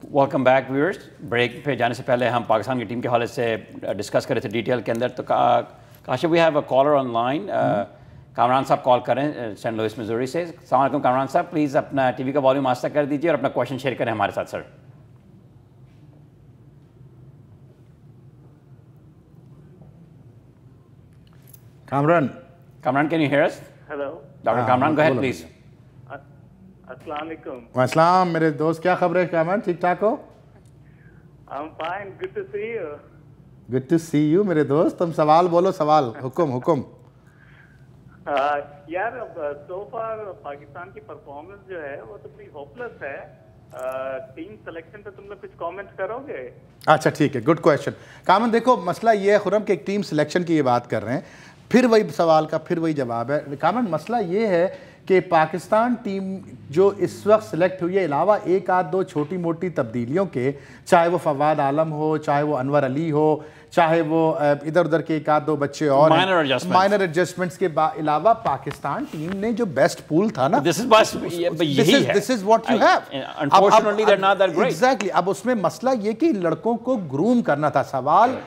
Welcome back viewers. Break पे जाने से पहले हम पाकिस्तान की टीम के हवाले से डिस्कस कर रहे थे डिटेल के अंदर। तो Kashif, we have a caller online. Kamran साहब कॉल करें सेंट लुइस मिजूरी से। अस्सलाम वालेकुम कामरान साहब, प्लीज़ अपना टीवी का वॉल्यूम आस्ता कर दीजिए और अपना क्वेश्चन शेयर करें हमारे साथ sir. Kamran, can you here us? Hello doctor Kamran, go ahead please. अस्सलाम वालेकुम। वालेकुम मेरे दोस्त, क्या खबर है कामरान, ठीक ठाक हो? I'm fine, good to see you. Good to see you मेरे दोस्त। तुम सवाल बोलो, सवाल, हुक्म हुक्म। यार सो फार पाकिस्तान की परफॉर्मेंस जो है वो तो बड़ी होपलेस है। टीम सिलेक्शन पे तुम लोग कुछ कमेंट करोगे? अच्छा ठीक है, गुड क्वेश्चन। कामरान देखो, मसला ये है खुरम कि एक टीम सिलेक्शन की ये बात कर रहे हैं, फिर वही सवाल का फिर वही जवाब है। कामरान मसला ये है कि पाकिस्तान टीम जो इस वक्त सिलेक्ट हुई है, अलावा एक आध दो छोटी मोटी तब्दीलियों के, चाहे वो फवाद आलम हो, चाहे वो अनवर अली हो, चाहे वो इधर उधर के एक आध दो बच्चे और माइनर एडजस्टमेंट्स के अलावा पाकिस्तान टीम ने जो बेस्ट पूल था ना, this is what you have. Unfortunately they are not that great. Exactly. अब उसमें मसला ये कि लड़कों को ग्रूम करना था। सवाल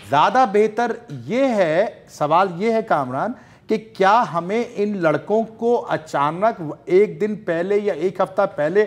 ज्यादा बेहतर ये है, सवाल ये है कामरान कि क्या हमें इन लड़कों को अचानक एक दिन पहले या एक हफ्ता पहले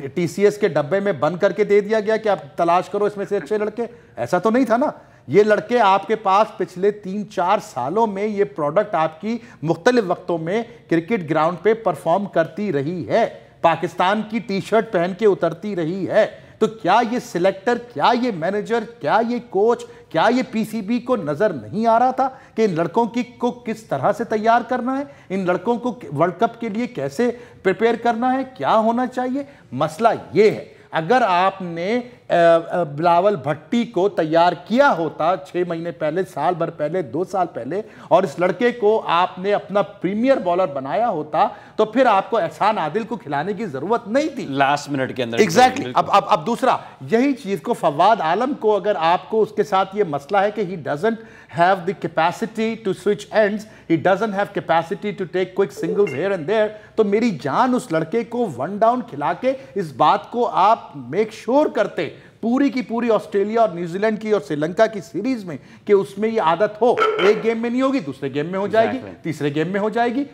टीसीएस के डब्बे में बंद करके दे दिया गया कि आप तलाश करो इसमें से अच्छे लड़के? ऐसा तो नहीं था ना। ये लड़के आपके पास पिछले 3-4 सालों में ये प्रोडक्ट आपकी मुख्तलिफ वक्तों में क्रिकेट ग्राउंड पे परफॉर्म करती रही है, पाकिस्तान की टी शर्ट पहन के उतरती रही है। तो क्या ये सिलेक्टर, क्या ये मैनेजर, क्या ये कोच, क्या ये पीसीबी को नजर नहीं आ रहा था कि इन लड़कों को किस तरह से तैयार करना है, इन लड़कों को वर्ल्ड कप के लिए कैसे प्रिपेयर करना है, क्या होना चाहिए? मसला ये है, अगर आपने बिलावल भट्टी को तैयार किया होता 6 महीने पहले, साल भर पहले, 2 साल पहले, और इस लड़के को आपने अपना प्रीमियर बॉलर बनाया होता, तो फिर आपको एहसान आदिल को खिलाने की जरूरत नहीं थी लास्ट मिनट के अंदर। एग्जैक्टली। अब दूसरा यही चीज को फवाद आलम को, अगर आपको उसके साथ ये मसला है कि he doesn't have the capacity to switch ends, he doesn't have capacity to take quick singles here and there, तो मेरी जान उस लड़के को 1 डाउन खिला के इस बात को आप मेक श्योर करते पूरी की पूरी ऑस्ट्रेलिया और न्यूजीलैंड की और श्रीलंका की सीरीज में कि उसमें ये आदत हो, एक गेम में नहीं होगी, दूसरे गेम में हो जाएगी, तीसरे गेम में हो जाएगी।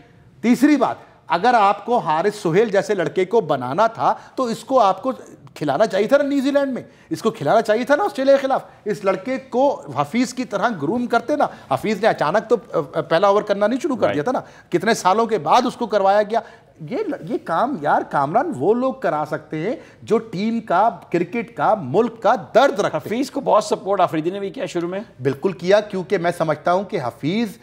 तीसरी बात, अगर आपको हारिस सुहेल जैसे लड़के को बनाना था तो इसको आपको खिलाना चाहिए था ना न्यूजीलैंड में, इसको खिलाना चाहिए था ना ऑस्ट्रेलिया के खिलाफ। इस लड़के को हफीज की तरह ग्रूम करते ना। हफीज ने अचानक तो पहला ओवर करना नहीं शुरू कर दिया था ना, कितने सालों के बाद उसको करवाया गया। ये काम यार कामरान वो लोग करा सकते हैं जो टीम का, क्रिकेट का, मुल्क का दर्द रखते हैं। हफीज को बहुत सपोर्ट अफरीदी ने भी किया शुरू में। बिल्कुल किया, क्योंकि मैं समझता हूं कि Hafeez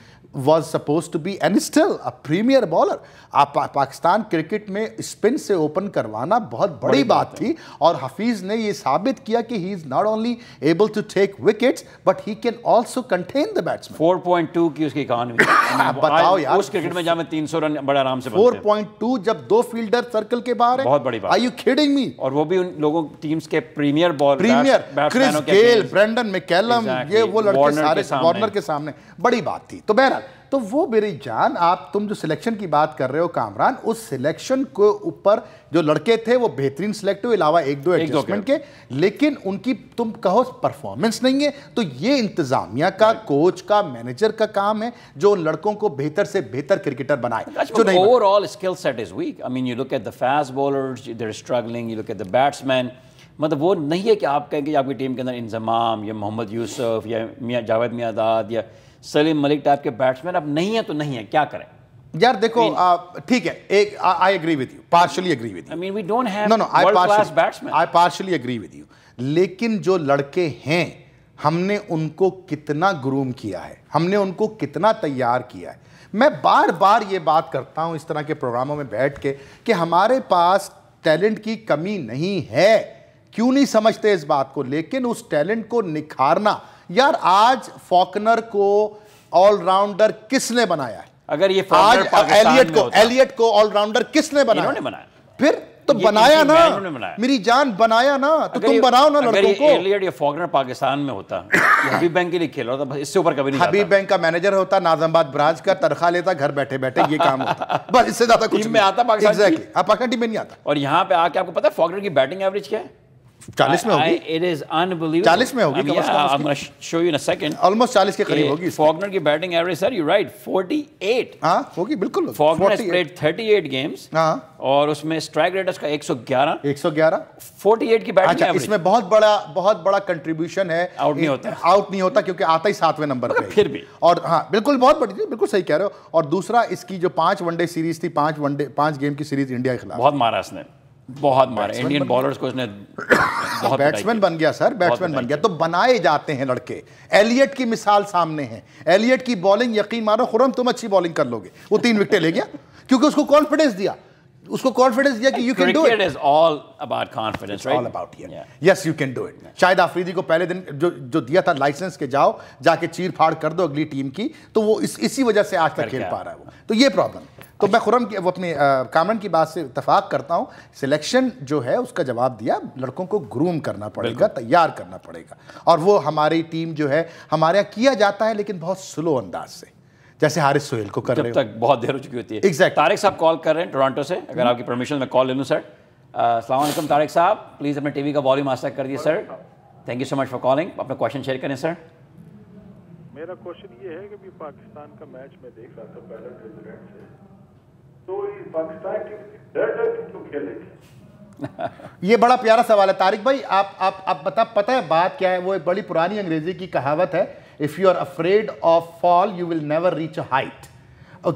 was supposed to be and still a premier bowler। आप पाकिस्तान क्रिकेट में स्पिन से ओपन करवाना बहुत बड़ी बात थी, और हफीज ने ये साबित किया कि he is not only able to take wickets but he can also contain the batsman। 4.2 की उसकी इकॉनमी बताओ यार, उस क्रिकेट में जहाँ में 300 रन बड़ा आराम से बनते हैं। 4.2 जब 2 फील्डर सर्कल के बाहर है, बहुत बड़ी बात। Are you kidding me? और वो भी उन लोगों टीम्स के premier Chris Gayle, Brendon McCullum, ये वो लड़के सारे वार्नर के सामने बड़ी बात थी। तो बहरहाल, तो वो मेरी जान, तुम जो सिलेक्शन की बात कर रहे हो कामरान, उस सिलेक्शन के ऊपर जो लड़के थे वो बेहतरीन सिलेक्ट हुए, अलावा एक दो एडजस्टमेंट के, लेकिन उनकी तुम कहो परफॉर्मेंस नहीं है। तो ये इंतजामिया का, कोच का, मैनेजर का काम है जो उन लड़कों को बेहतर से बेहतर क्रिकेटर बनाए। जो नहीं, overall skill set is weak. I mean you look at the fast bowlers, they are struggling, you look at the batsman. मतलब वो नहीं है कि आप कहेंगे आपकी टीम के अंदर इंजमाम या मोहम्मद यूसुफ या जावेद मियांदाद या सलीम मलिक टाइप के बैट्समैन अब नहीं है, तो नहीं है, क्या करें यार? देखो ठीक है, एक I agree with you, partially agree with you. I mean we don't have world class batsman. I partially agree with you, लेकिन जो लड़के हैं हमने उनको कितना ग्रूम किया है, हमने उनको कितना तैयार किया है। मैं बार बार ये बात करता हूं इस तरह के प्रोग्रामों में बैठ के कि हमारे पास टैलेंट की कमी नहीं है। क्यों नहीं समझते इस बात को? लेकिन उस टैलेंट को निखारना, यार आज फॉकनर को ऑलराउंडर किसने बनाया है? अगर ये आज एलियट को ऑलराउंडर किसने बनाया? इन्होंने बनाया। फिर तो बनाया ना, मेरी जान, बनाया ना, तो तुम बनाओ ना लड़कों को। एलियट या फॉकनर पाकिस्तान में होता, हबीब बैंक के लिए खेल रहा था, इससे ऊपर कभी नहीं। हबीब बैंक का मैनेजर होता, नाजमाबाद ब्रांच का तनख्वाह लेता, घर बैठे बैठे ये काम होता, बस इससे ज्यादा कुछ में आता पाकिस्तान। एग्जैक्टली, पाकिस्तान टीम में नहीं आता। और यहाँ पे आके आपको पता है फॉकनर की बैटिंग एवरेज क्या है? 40 में होगी, It is unbelievable. 40 में होगी, I'm going to show you in a second. Almost 40 के करीब होगी। फॉगनर की batting average sir, you're right, 48. हाँ होगी बिल्कुल। फॉगनर has played 38 games, हाँ, और उसमें स्ट्राइक रेट उसका 111, 48 की बैटिंग अच्छा, एवरेज। इसमें बहुत बड़ा कंट्रीब्यूशन है। आउट नहीं होता, आउट नहीं होता क्योंकि आता ही 7वें नंबर पे फिर भी। और हाँ बिल्कुल, बहुत बड़ी, बिल्कुल सही कह रहे हो। और दूसरा, इसकी जो 5 वनडे सीरीज थी, 5 गेम की सीरीज इंडिया के खिलाफ, बहुत मारा उसने, बहुत मारा इंडियन बॉलर्स को उसने, बहुत बैट्समैन बन गया सर, बैट्समैन बन गया। तो बनाए जाते हैं लड़के। एलियट की मिसाल सामने है। एलियट की बॉलिंग, यकीन मानो खुरम, तुम अच्छी बॉलिंग कर लोगे, वो 3 विकेटें ले गया क्योंकि उसको कॉन्फिडेंस दिया, कि you can do it. Cricket is all about confidence, right? All about it. Yes, you can do it. Shahid Afridi को पहले दिन जो दिया था लाइसेंस के, जाओ जाके चीर फाड़ कर दो अगली टीम की, तो वो इसी वजह से आज तक खेल पा रहा है वो। तो ये प्रॉब्लम। तो मैं खुरम की, वो अपने कामरान की बात से इत्तेफाक करता हूँ। सिलेक्शन जो है उसका जवाब दिया, लड़कों को ग्रूम करना पड़ेगा, तैयार करना पड़ेगा। और वो हमारी टीम जो है, हमारे यहाँ किया जाता है लेकिन बहुत स्लो अंदाज से, जैसे हारिस सोहेल को कर रहे हो। जब तक बहुत देर हो चुकी होती है। Exactly. तारिक साहब कॉल कर रहे हैं टोरंटो से, अगर आपकी परमिशन में कॉल ले लूँ सर। अस्सलाम वालेकुम तारिक साहब, प्लीज़ अपने टीवी का वॉल्यूम आस्ता कर दिए sir. Thank you so much for calling. अपना क्वेश्चन शेयर करें सर। मेरा क्वेश्चन ये है कि भी पाकिस्तान का मैच मैं देख रहा था पहले न्यूजीलैंड से, तो ये पाकिस्तान की डर क्यों खेलेगी? ये बड़ा प्यारा सवाल है तारिक भाई। आप पता है बात क्या है? वो एक बड़ी पुरानी अंग्रेजी की कहावत है, if you are afraid of fall you will never reach a height.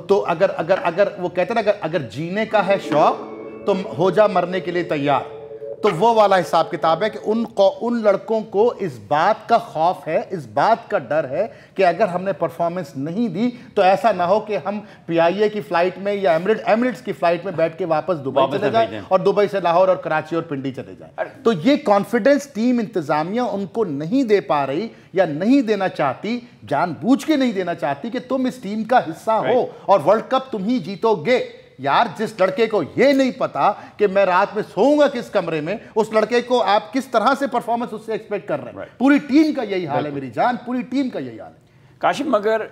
तो अगर वो कहते हैं ना, अगर जीने का है शौक तो हो जा मरने के लिए तैयार। तो वो वाला हिसाब किताब है कि उन लड़कों को इस बात का खौफ है, इस बात का डर है कि अगर हमने परफॉर्मेंस नहीं दी तो ऐसा ना हो कि हम PIA की फ्लाइट में या एमिरेट्स की फ्लाइट में बैठ के वापस दुबई चले जाए और दुबई से लाहौर और कराची और पिंडी चले जाए। तो ये कॉन्फिडेंस टीम इंतजामिया उनको नहीं दे पा रही या नहीं देना चाहती, जानबूझ के नहीं देना चाहती कि तुम इस टीम का हिस्सा हो और वर्ल्ड कप तुम ही जीतोगे। यार, जिस लड़के को ये नहीं पता कि मैं रात में सोऊंगा किस कमरे में, उस लड़के को आप किस तरह से परफॉर्मेंस उससे एक्सपेक्ट कर रहे हैं? पूरी टीम का यही हाल है मेरी जान, पूरी टीम का यही हाल है। काशिम, मगर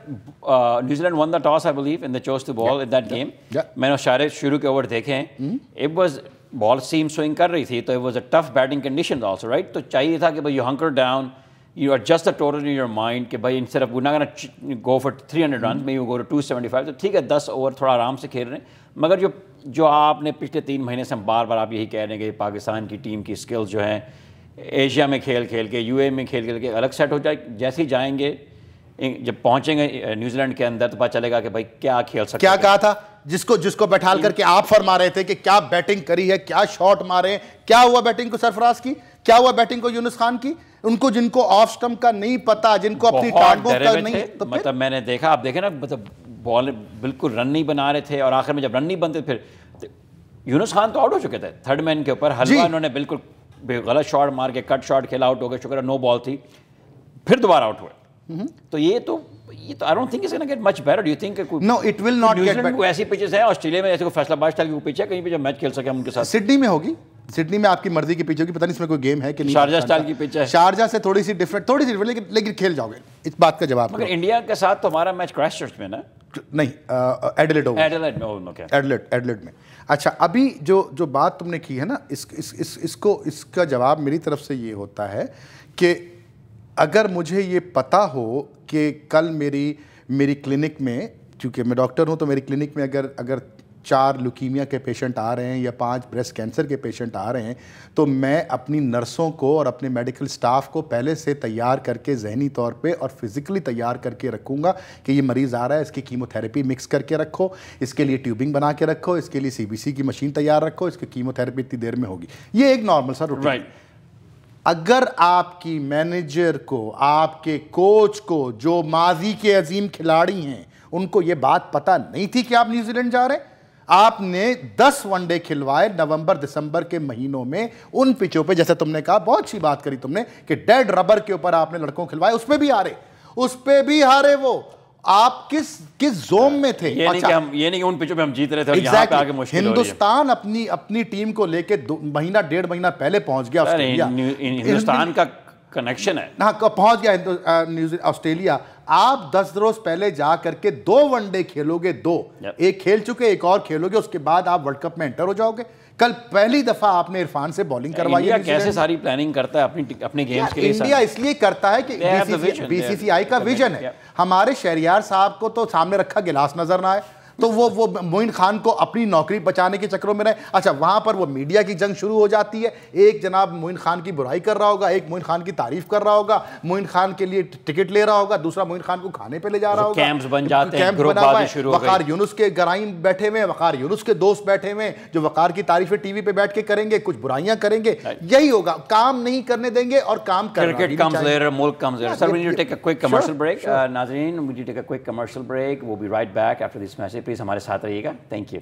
New Zealand won the toss I believe and they chose to bowl in that game. मैंने सारे शुरू के ओवर देखे हैं, it was ball seam swing कर रही थी, तो it was a tough batting condition also, right? तो चाहिए था कि भाई you hunker down, you adjust the total in your mind कि भाई instead of we're not gonna go for 300 runs, maybe you go to 275, तो ठीक है 10 ओवर थोड़ा आराम से खेल रहे हैं। मगर जो आपने पिछले 3 महीने से बार आप यही कह रहे हैं कि पाकिस्तान की टीम की स्किल्स जो हैं एशिया में खेल के, UAE में खेल के अलग सेट हो जाए, जैसे ही जाएंगे, जब पहुंचेंगे न्यूजीलैंड के अंदर तो पता चलेगा कि भाई क्या खेल सकते हैं। क्या कहा था जिसको बैठाल करके आप फरमा रहे थे कि क्या बैटिंग करी है, क्या शॉट मारे, क्या हुआ बैटिंग को सरफराज की, क्या हुआ बैटिंग को यूनुस खान की? उनको जिनको ऑफ स्टंप का नहीं पता, जिनको अपनी टांगों का नहीं, तो मतलब मैंने देखा, आप देखे ना, मतलब बॉल बिल्कुल रन नहीं बना रहे थे और आखिर में जब रन नहीं बनते फिर यूनुस खान तो आउट हो चुके थे थर्ड मैन के ऊपर। हलवा उन्होंने बिल्कुल गलत शॉट मार के कट शॉट खेला, आउट हो गए, शुक्र नो बॉल थी, फिर दोबारा आउट हुए। तो ये तो I don't think it's gonna get much better. Do you think? No, it will not get better. ऐसी पिचेस हैं ऑस्ट्रेलिया में, ऐसे को फैसलाबाद स्टाइल की पिच है, कहीं पे जो मैच खेल सके हम उनके साथ। सिडनी में होगी, सिडनी में आपकी मर्जी की पिच होगी, पता नहीं इसमें कोई गेम है कि नहीं। शारजा स्टाइल की पिच है, शारजा से थोड़ी सी डिफरेंट, लेकिन खेल जाओगे, इस बात का जवाब। मगर इंडिया के साथ तो हमारा मैच क्राइस्टचर्च में ना, नहीं, एडिलेड में। अच्छा, अभी जो बात तुमने की है ना, इसका जवाब मेरी तरफ से ये होता है कि अगर मुझे ये पता हो कि कल मेरी क्लिनिक में, क्योंकि मैं डॉक्टर हूँ, तो मेरी क्लिनिक में अगर 4 ल्यूकीमिया के पेशेंट आ रहे हैं या 5 ब्रेस्ट कैंसर के पेशेंट आ रहे हैं, तो मैं अपनी नर्सों को और अपने मेडिकल स्टाफ को पहले से तैयार करके जहनी तौर पे और फिज़िकली तैयार करके रखूँगा कि ये मरीज़ आ रहा है, इसकी कीमोथेरेपी मिक्स करके रखो, इसके लिए ट्यूबिंग बना के रखो, इसके लिए CBC की मशीन तैयार रखो, इसकी कीमोथेरेपी इतनी देर में होगी। ये एक नॉर्मल सा रूटीन। अगर आपकी मैनेजर को, आपके कोच को, जो माजी के अजीम खिलाड़ी हैं, उनको ये बात पता नहीं थी कि आप न्यूजीलैंड जा रहे हैं, आपने 10 वनडे खिलवाए नवंबर दिसंबर के महीनों में उन पिचों पे, जैसे तुमने कहा, बहुत अच्छी बात करी तुमने कि डेड रबर के ऊपर आपने लड़कों खिलवाए, उस पे भी हारे वो। आप किस जोन में थे? ये नहीं कि उन पिचों पे हम जीत रहे थे और यहाँ पे आके मुश्किल हो रही है। हिंदुस्तान अपनी टीम को लेके 1.5 महीना पहले पहुंच गया ऑस्ट्रेलिया। हिंदुस्तान का कनेक्शन है, हाँ, पहुंच गया ऑस्ट्रेलिया। आप 10 रोज पहले जा करके 2 वनडे खेलोगे, 2 एक खेल चुके, एक और खेलोगे, उसके बाद आप वर्ल्ड कप में एंटर हो जाओगे। कल पहली दफा आपने इरफान से बॉलिंग करवाई इंडिया है। कैसे सारी प्लानिंग करता है अपने गेम्स के लिए? इंडिया इसलिए करता है कि बीसीसीआई का विजन है। हमारे शहरियार साहब को तो सामने रखा गिलास नजर ना आए, तो वो मोइन खान को अपनी नौकरी बचाने के चक्करों में रहे। अच्छा, वहां पर वो मीडिया की जंग शुरू हो जाती है, एक जनाब मोइन खान की बुराई कर रहा होगा, एक मोइन खान की तारीफ कर रहा होगा, मोइन खान के लिए टिकट ले रहा होगा, दूसरा मोइन खान को खाने पे ले जा रहा होगा, कैंप्स बन जाते हैं, कैंप बना हुआ है। वकार यूनुस के गराइम बैठे हुए, वकार यूनुस के दोस्त बैठे हुए जो वकार की तारीफें टीवी पे बैठ के करेंगे, कुछ बुराइयां करेंगे। यही होगा, काम नहीं करने देंगे और काम क्रिकेट कम्स लेटर, मुल्क comes later. Sir, we need to take a quick commercial break. नाज़रीन, we need to take a quick commercial break. We'll be right back after this message. Please हमारे साथ रहिएगा। Thank you.